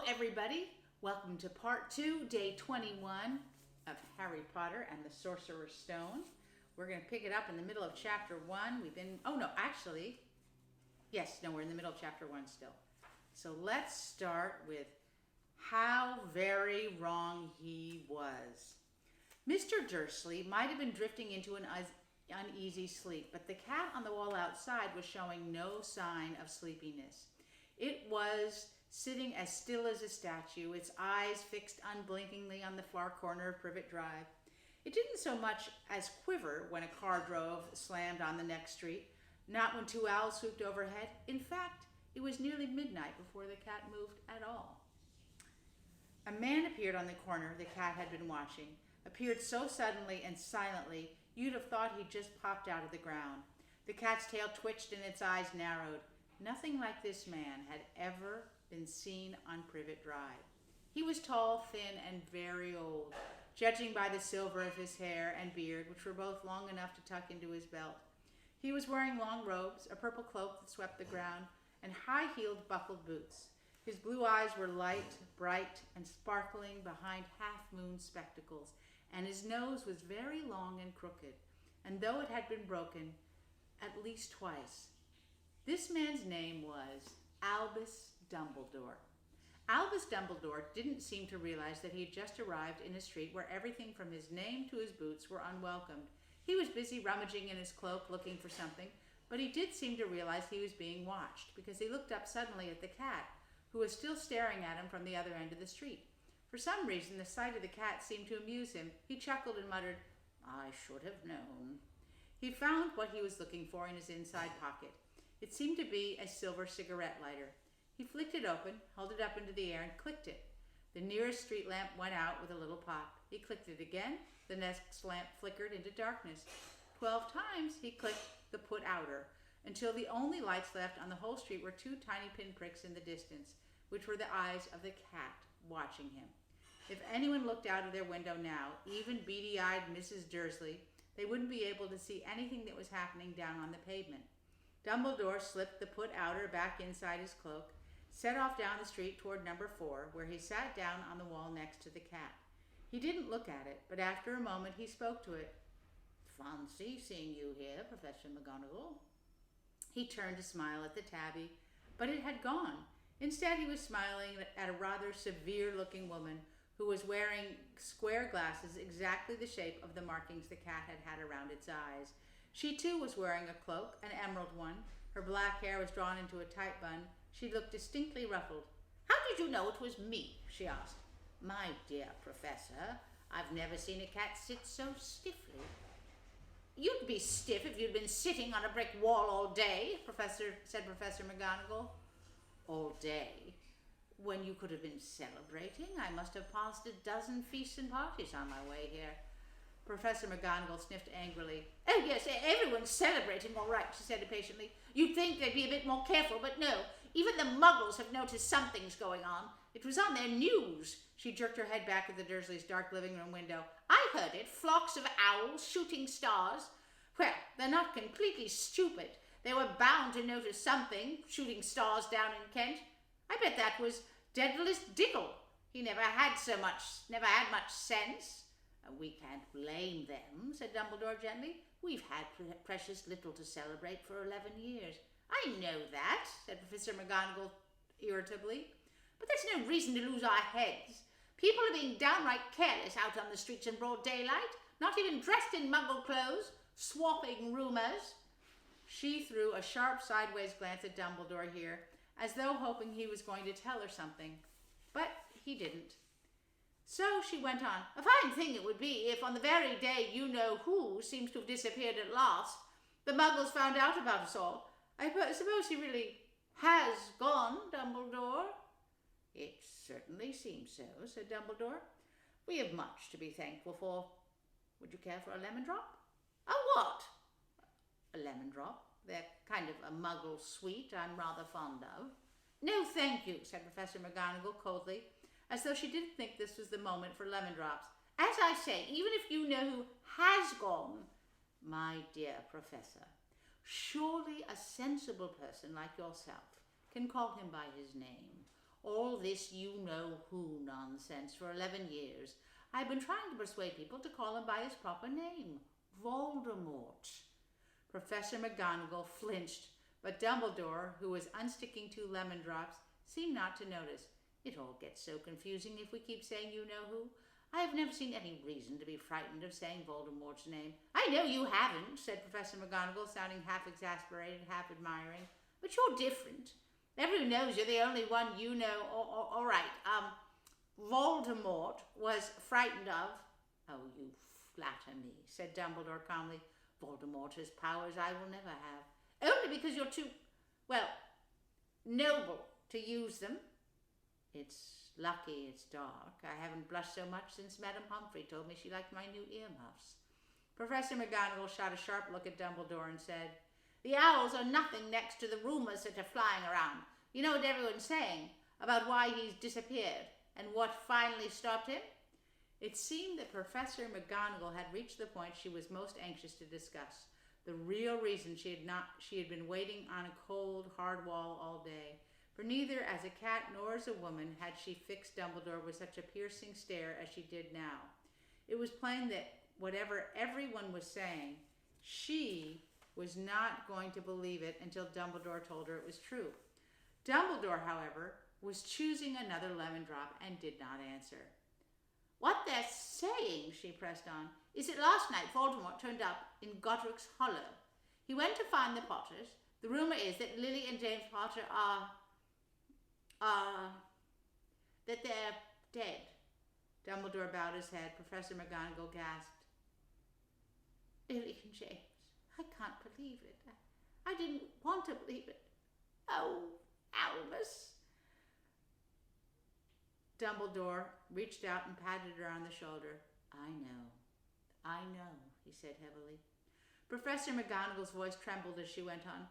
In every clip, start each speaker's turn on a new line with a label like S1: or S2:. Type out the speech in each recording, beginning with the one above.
S1: everybody. Welcome to part 2, day 21 of Harry Potter and the Sorcerer's Stone. We're going to pick it up in the middle of chapter 1. We're in the middle of chapter 1 still. So let's start with how very wrong he was. Mr. Dursley might have been drifting into an uneasy sleep, but the cat on the wall outside was showing no sign of sleepiness. It was sitting as still as a statue, its eyes fixed unblinkingly on the far corner of Privet Drive. It didn't so much as quiver when a car slammed on the next street, not when two owls swooped overhead. In fact, it was nearly midnight before the cat moved at all. A man appeared on the corner the cat had been watching, appeared so suddenly and silently you'd have thought he'd just popped out of the ground. The cat's tail twitched and its eyes narrowed. Nothing like this man had ever been seen on Privet Drive. He was tall, thin, and very old, judging by the silver of his hair and beard, which were both long enough to tuck into his belt. He was wearing long robes, a purple cloak that swept the ground, and high-heeled buckled boots. His blue eyes were light, bright, and sparkling behind half-moon spectacles, and his nose was very long and crooked, and though it had been broken at least twice. This man's name was Albus Dumbledore. Albus Dumbledore didn't seem to realize that he had just arrived in a street where everything from his name to his boots were unwelcomed. He was busy rummaging in his cloak looking for something, but he did seem to realize he was being watched, because he looked up suddenly at the cat, who was still staring at him from the other end of the street. For some reason, the sight of the cat seemed to amuse him. He chuckled and muttered, "I should have known." He found what he was looking for in his inside pocket. It seemed to be a silver cigarette lighter. He flicked it open, held it up into the air, and clicked it. The nearest street lamp went out with a little pop. He clicked it again. The next lamp flickered into darkness. 12 times he clicked the put outer, until the only lights left on the whole street were two tiny pinpricks in the distance, which were the eyes of the cat watching him. If anyone looked out of their window now, even beady-eyed Mrs. Dursley, they wouldn't be able to see anything that was happening down on the pavement. Dumbledore slipped the put outer back inside his cloak, set off down the street toward number 4, where he sat down on the wall next to the cat. He didn't look at it, but after a moment he spoke to it. "Fancy seeing you here, Professor McGonagall." He turned to smile at the tabby, but it had gone. Instead, he was smiling at a rather severe-looking woman who was wearing square glasses exactly the shape of the markings the cat had had around its eyes. She, too, was wearing a cloak, an emerald one. Her black hair was drawn into a tight bun. She looked distinctly ruffled. "How did you know it was me?" she asked. "My dear Professor, I've never seen a cat sit so stiffly." "You'd be stiff if you'd been sitting on a brick wall all day," said Professor McGonagall. "All day? When you could have been celebrating? I must have passed a dozen feasts and parties on my way here." Professor McGonagall sniffed angrily. "Oh yes, everyone's celebrating all right," she said impatiently. "You'd think they'd be a bit more careful, but no. Even the Muggles have noticed something's going on. It was on their news." She jerked her head back at the Dursleys' dark living room window. "I heard it. Flocks of owls shooting stars. Well, they're not completely stupid. They were bound to notice something, shooting stars down in Kent. I bet that was Daedalus Diggle. He never had much sense." "We can't blame them," said Dumbledore gently. "We've had precious little to celebrate for 11 years. "I know that," said Professor McGonagall irritably. "But that's no reason to lose our heads. People are being downright careless out on the streets in broad daylight, not even dressed in Muggle clothes, swapping rumours." She threw a sharp sideways glance at Dumbledore here, as though hoping he was going to tell her something. But he didn't. So she went on. "A fine thing it would be if, on the very day you-know-who seems to have disappeared at last, the Muggles found out about us all. I suppose he really has gone, Dumbledore?" "It certainly seems so," said Dumbledore. "We have much to be thankful for. Would you care for a lemon drop?" "A what?" "A lemon drop. They're kind of a Muggle sweet I'm rather fond of." "No, thank you," said Professor McGonagall coldly, as though she didn't think this was the moment for lemon drops. "As I say, even if you know who has gone—" "My dear Professor, surely a sensible person like yourself can call him by his name, All this you-know-who nonsense for 11 years. I've been trying to persuade people to call him by his proper name, Voldemort. Professor McGonagall flinched, but Dumbledore, who was unsticking 2 lemon drops, seemed not to notice. It all gets so confusing if we keep saying you-know-who. I have never seen any reason to be frightened of saying Voldemort's name. I know you haven't, said Professor McGonagall, sounding half exasperated, half admiring. But you're different. Everyone knows you're the only one you know. All right, Voldemort was frightened of. Oh, you flatter me, said Dumbledore calmly. Voldemort has powers I will never have. Only because you're too, well, noble to use them. It's lucky it's dark. I haven't blushed so much since Madame Humphrey told me she liked my new earmuffs. Professor McGonagall shot a sharp look at Dumbledore and said, The owls are nothing next to the rumours that are flying around. You know what everyone's saying about why he's disappeared and what finally stopped him? It seemed that Professor McGonagall had reached the point she was most anxious to discuss. The real reason she had been waiting on a cold, hard wall all day. For neither as a cat nor as a woman had she fixed Dumbledore with such a piercing stare as she did now. It was plain that whatever everyone was saying, she was not going to believe it until Dumbledore told her it was true. Dumbledore, however, was choosing another lemon drop and did not answer. What they're saying, she pressed on, is that last night Voldemort turned up in Godric's Hollow. He went to find the Potters. The rumour is that Lily and James Potter that they're dead. Dumbledore bowed his head. Professor McGonagall gasped. Lily and James. I can't believe it. I didn't want to believe it. Oh, Albus. Dumbledore reached out and patted her on the shoulder. I know, he said heavily. Professor McGonagall's voice trembled as she went on.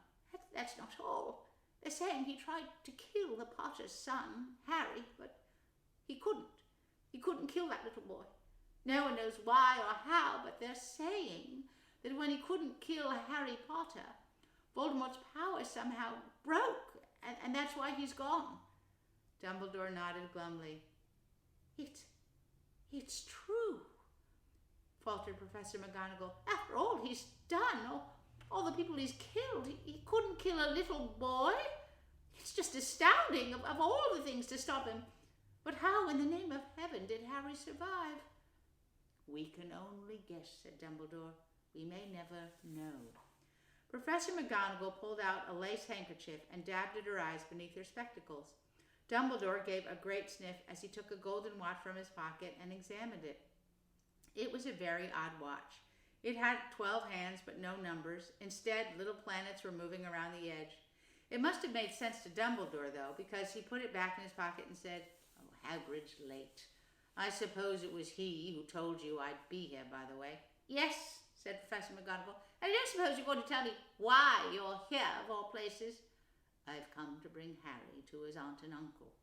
S1: That's not all. They're saying he tried to kill the Potter's son, Harry, but he couldn't. He couldn't kill that little boy. No one knows why or how, but they're saying that when he couldn't kill Harry Potter, Voldemort's power somehow broke, and that's why he's gone. Dumbledore nodded glumly. It's true, faltered Professor McGonagall. After all he's done, all the people he's killed, he couldn't kill a little boy. It's just astounding of all the things to stop him. But how in the name of heaven did Harry survive? We can only guess, said Dumbledore. We may never know. Professor McGonagall pulled out a lace handkerchief and dabbed at her eyes beneath her spectacles. Dumbledore gave a great sniff as he took a golden watch from his pocket and examined it. It was a very odd watch. It had 12 hands but no numbers. Instead, little planets were moving around the edge. It must have made sense to Dumbledore, though, because he put it back in his pocket and said, Oh, Hagrid's late. I suppose it was he who told you I'd be here, by the way. Yes, said Professor McGonagall. And I don't suppose you're going to tell me why you're here, of all places. I've come to bring Harry to his aunt and uncle.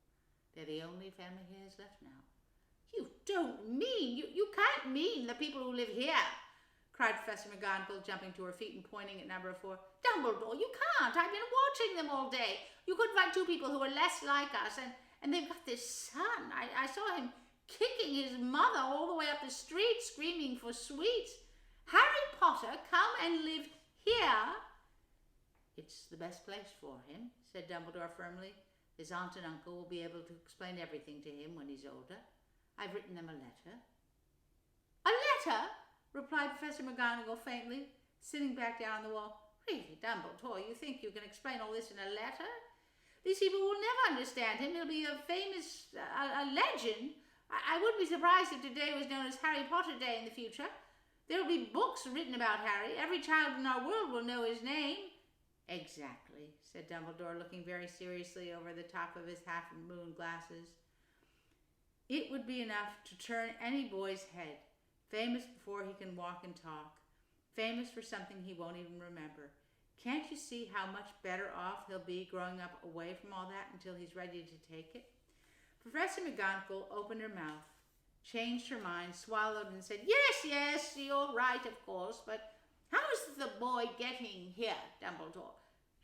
S1: They're the only family he has left now. You don't mean, you can't mean the people who live here, cried Professor McGonagall, jumping to her feet and pointing at number 4. Dumbledore, you can't. I've been watching them all day. You couldn't find 2 people who are less like us, and they've got this son. I saw him kicking his mother all the way up the street, screaming for sweets. Harry Potter, come and live here. It's the best place for him, said Dumbledore firmly. His aunt and uncle will be able to explain everything to him when he's older. I've written them a letter. A letter? Replied Professor McGonagall faintly, sitting back down on the wall. Really, Dumbledore, you think you can explain all this in a letter? These people will never understand him. He'll be a famous, a legend. I wouldn't be surprised if today was known as Harry Potter Day in the future. There will be books written about Harry. Every child in our world will know his name. Exactly, said Dumbledore, looking very seriously over the top of his half-moon glasses. It would be enough to turn any boy's head. Famous before he can walk and talk. Famous for something he won't even remember. Can't you see how much better off he'll be growing up away from all that until he's ready to take it? Professor McGonagall opened her mouth, changed her mind, swallowed, and said, Yes, you're right, of course, but how is the boy getting here, Dumbledore?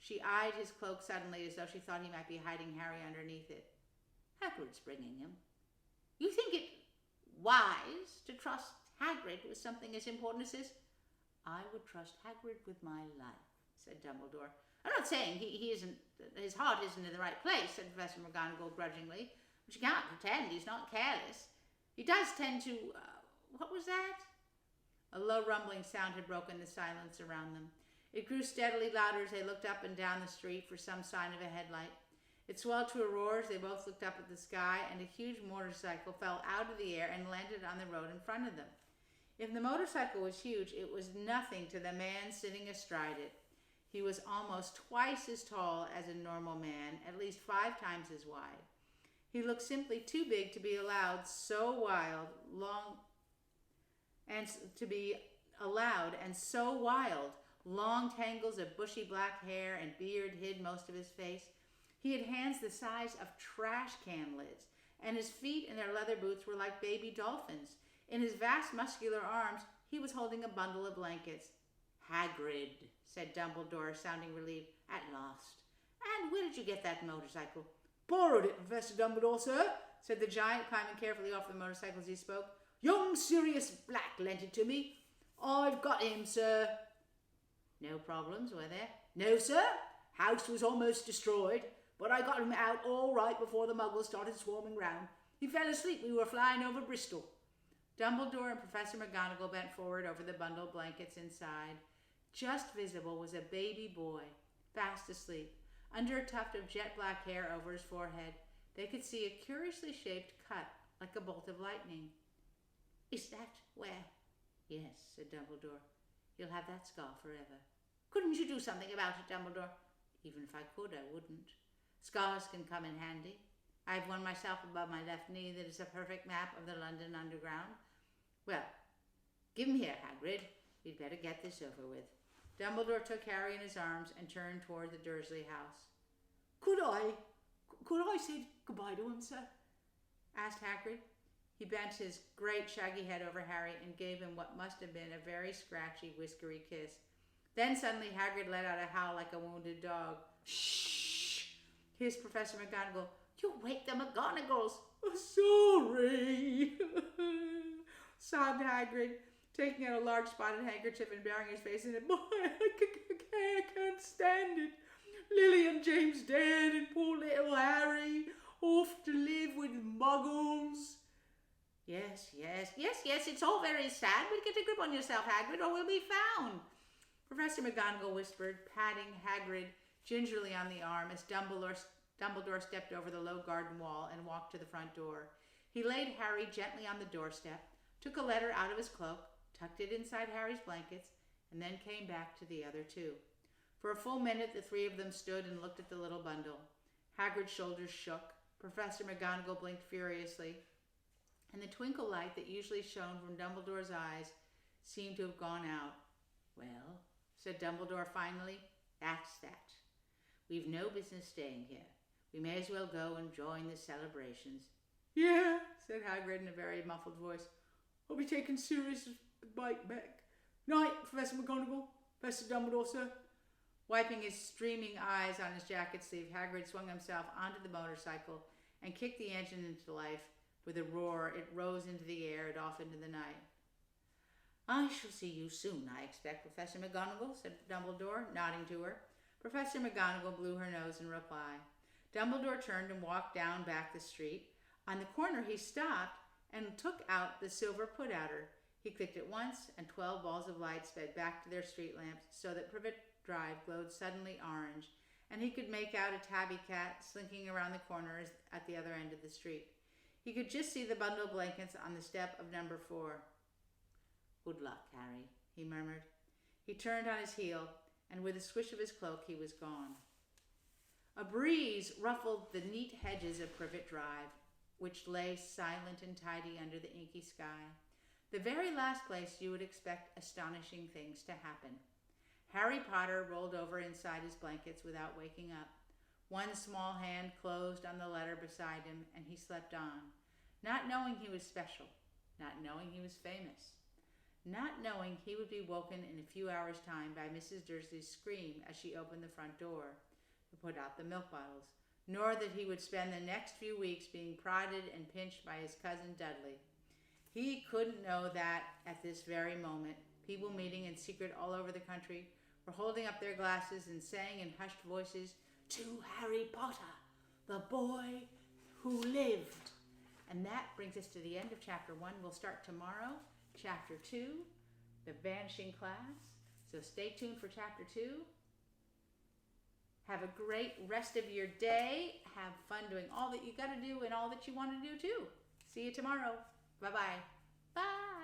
S1: She eyed his cloak suddenly as though she thought he might be hiding Harry underneath it. Hagrid's bringing him. You think it wise to trust Hagrid with something as important as this? I would trust Hagrid with my life, said Dumbledore. I'm not saying he isn't, his heart isn't in the right place, said Professor McGonagall grudgingly, but you can't pretend he's not careless. He does tend to, what was that? A low rumbling sound had broken the silence around them. It grew steadily louder as they looked up and down the street for some sign of a headlight. It swelled to a roar as they both looked up at the sky, and a huge motorcycle fell out of the air and landed on the road in front of them. If the motorcycle was huge, it was nothing to the man sitting astride it. He was almost twice as tall as a normal man, at least 5 times as wide. He looked simply too big to be allowed so wild, long tangles of bushy black hair and beard hid most of his face. He had hands the size of trash can lids, and his feet in their leather boots were like baby dolphins. In his vast muscular arms, he was holding a bundle of blankets. Hagrid, said Dumbledore, sounding relieved. At last. And where did you get that motorcycle? Borrowed it, Professor Dumbledore, sir, said the giant, climbing carefully off the motorcycle as he spoke. Young Sirius Black lent it to me. I've got him, sir. No problems, were there? No, sir. House was almost destroyed, but I got him out all right before the muggles started swarming round. He fell asleep. We were flying over Bristol. Dumbledore and Professor McGonagall bent forward over the bundle of blankets inside. Just visible was a baby boy, fast asleep. Under a tuft of jet black hair over his forehead, they could see a curiously shaped cut, like a bolt of lightning. Is that where? Yes, said Dumbledore. You'll have that scar forever. Couldn't you do something about it, Dumbledore? Even if I could, I wouldn't. Scars can come in handy. I have one myself above my left knee that is a perfect map of the London Underground. Well, give him here, Hagrid. We'd better get this over with. Dumbledore took Harry in his arms and turned toward the Dursley house. Could I say goodbye to him, sir? Asked Hagrid. He bent his great shaggy head over Harry and gave him what must have been a very scratchy, whiskery kiss. Then suddenly Hagrid let out a howl like a wounded dog. Shh! Hissed Professor McGonagall. You'll wake the McGonagalls. Sorry, sobbed Hagrid, taking out a large spotted handkerchief and burying his face in it. Boy, I can't stand it. Lily and James dead, and poor little Harry off to live with muggles. Yes, it's all very sad, but get a grip on yourself, Hagrid, or we'll be found. Professor McGonagall whispered, patting Hagrid gingerly on the arm as Dumbledore stepped over the low garden wall and walked to the front door. He laid Harry gently on the doorstep, took a letter out of his cloak, tucked it inside Harry's blankets, and then came back to the other two. For a full minute, the 3 of them stood and looked at the little bundle. Hagrid's shoulders shook. Professor McGonagall blinked furiously, and the twinkle light that usually shone from Dumbledore's eyes seemed to have gone out. Well, said Dumbledore finally, that's that. We've no business staying here. We may as well go and join the celebrations. Yeah, said Hagrid in a very muffled voice. I'll be taking Sirius' bike back. Night, Professor McGonagall. Professor Dumbledore, sir. Wiping his streaming eyes on his jacket sleeve, Hagrid swung himself onto the motorcycle and kicked the engine into life. With a roar, it rose into the air and off into the night. I shall see you soon, I expect, Professor McGonagall, said Dumbledore, nodding to her. Professor McGonagall blew her nose in reply. Dumbledore turned and walked down back the street. On the corner, he stopped and took out the silver put-outer. He clicked it once, and 12 balls of light sped back to their street lamps so that Privet Drive glowed suddenly orange, and he could make out a tabby cat slinking around the corners at the other end of the street. He could just see the bundle of blankets on the step of number 4. Good luck, Harry, he murmured. He turned on his heel, and with a swish of his cloak, he was gone. A breeze ruffled the neat hedges of Privet Drive, which lay silent and tidy under the inky sky, the very last place you would expect astonishing things to happen. Harry Potter rolled over inside his blankets without waking up. One small hand closed on the letter beside him, and he slept on, not knowing he was special, not knowing he was famous, not knowing he would be woken in a few hours' time by Mrs. Dursley's scream as she opened the front door to put out the milk bottles, nor that he would spend the next few weeks being prodded and pinched by his cousin Dudley. He couldn't know that, at this very moment, people meeting in secret all over the country were holding up their glasses and saying in hushed voices, "To Harry Potter, the boy who lived." And that brings us to the end of chapter 1. We'll start tomorrow, chapter 2, the vanishing class. So stay tuned for chapter 2. Have a great rest of your day. Have fun doing all that you got to do and all that you want to do too. See you tomorrow. Bye-bye. Bye.